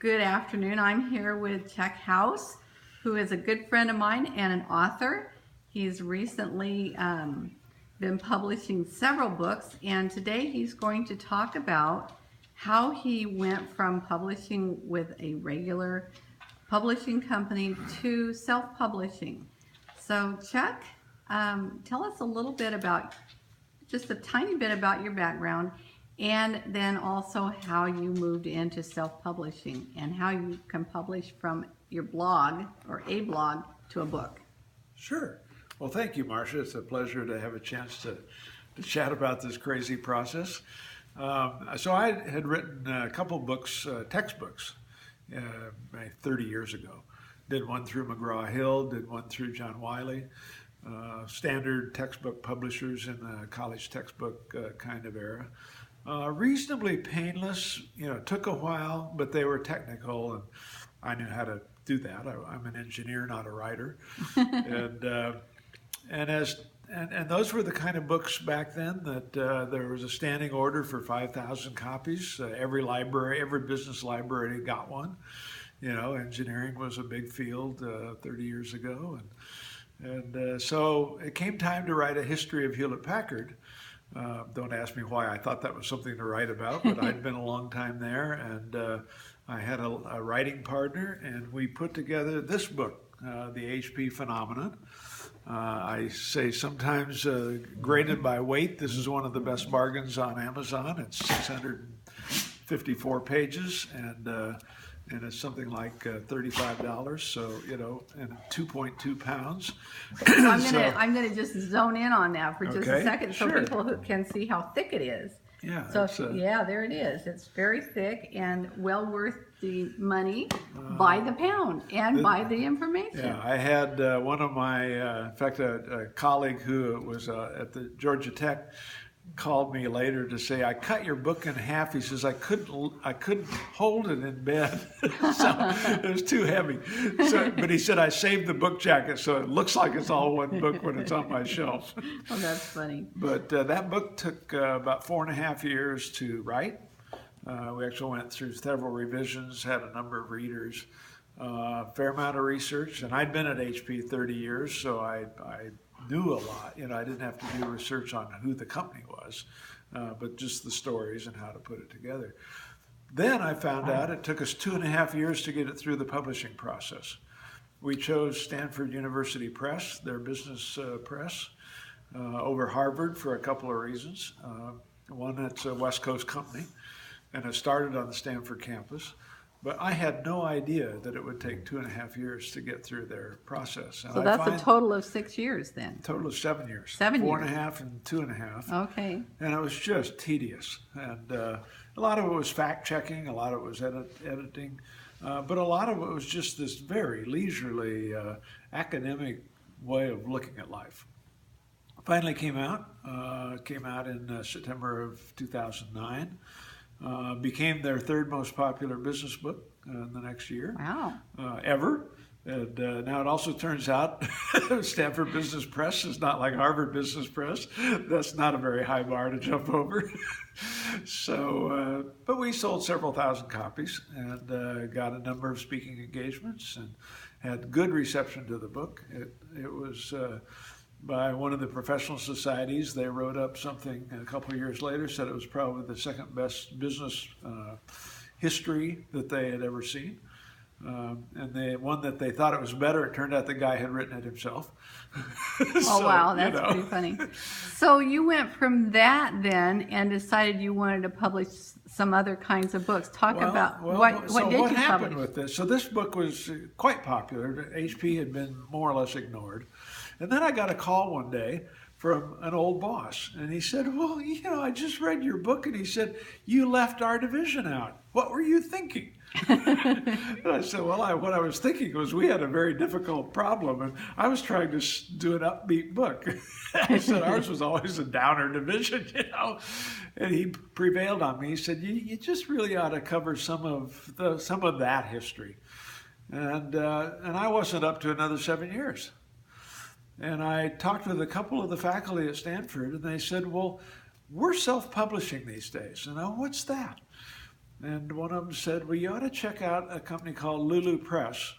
Good afternoon. I'm here with Chuck House, who is a good friend of mine and an author. He's recently been publishing several books, and today he's going to talk about how he went from publishing with a regular publishing company to self-publishing. So Chuck, tell us a little bit about, just a tiny bit about your background, and then also how you moved into self-publishing and how you can publish from your blog or a blog to a book. Sure. Well, thank you, Marcia. It's a pleasure to have a chance to chat about this crazy process. So I had written a couple books, textbooks, 30 years ago. Did one through McGraw-Hill, did one through John Wiley, standard textbook publishers in the college textbook kind of era. Reasonably painless, took a while, but they were technical, and I knew how to do that. I'm an engineer, not a writer. And those were the kind of books back then that there was a standing order for 5,000 copies. Every business library got one. Engineering was a big field 30 years ago. And so it came time to write a history of Hewlett-Packard. Don't ask me why I thought that was something to write about, but I'd been a long time there, and I had a writing partner, and we put together this book, The HP Phenomenon. I say sometimes graded by weight, this is one of the best bargains on Amazon. It's 654 pages, and it's something like $35, so, and 2.2 pounds. I'm gonna just zone in on that for just a second so sure. people who can see how thick it is. Yeah. So there it is. It's very thick and well worth the money by the pound and by the information. Yeah, I had one of my, in fact, a colleague who was at the Georgia Tech called me later to say, I cut your book in half. He says, I couldn't hold it in bed. So it was too heavy. But he said, I saved the book jacket so it looks like it's all one book when it's on my shelf. Oh, that's funny. But that book took about 4.5 years to write. We actually went through several revisions, had a number of readers, fair amount of research. And I'd been at HP 30 years, so I knew a lot. I didn't have to do research on who the company was, but just the stories and how to put it together. Then I found out it took us 2.5 years to get it through the publishing process. We chose Stanford University Press, their business press, over Harvard for a couple of reasons. One, it's a West Coast company, and it started on the Stanford campus. But I had no idea that it would take 2.5 years to get through their process. And so that's a total of 6 years then? Total of 7 years. 7 years. 4.5 and 2.5. Okay. And it was just tedious. And a lot of it was fact-checking, a lot of it was editing, but a lot of it was just this very leisurely academic way of looking at life. Finally came out in September of 2009. Became their third most popular business book in the next year. Wow. Ever. And now it also turns out Stanford Business Press is not like Harvard Business Press. That's not a very high bar to jump over. So, but we sold several thousand copies and got a number of speaking engagements and had good reception to the book. It was by one of the professional societies. They wrote up something a couple of years later, said it was probably the second best business history that they had ever seen. And one that they thought it was better, it turned out the guy had written it himself. Oh, wow, that's pretty funny. So you went from that then and decided you wanted to publish some other kinds of books. Talk about what did you happened publish? with this? So this book was quite popular. HP had been more or less ignored. And then I got a call one day from an old boss, and he said, well, I just read your book, and he said, you left our division out. What were you thinking? And I said, well, what I was thinking was we had a very difficult problem, and I was trying to do an upbeat book. I said, ours was always a downer division, And he prevailed on me. He said, you just really ought to cover some of that history. And I wasn't up to another 7 years. And I talked with a couple of the faculty at Stanford, and they said, well, we're self-publishing these days. What's that? And one of them said, well, you ought to check out a company called Lulu Press.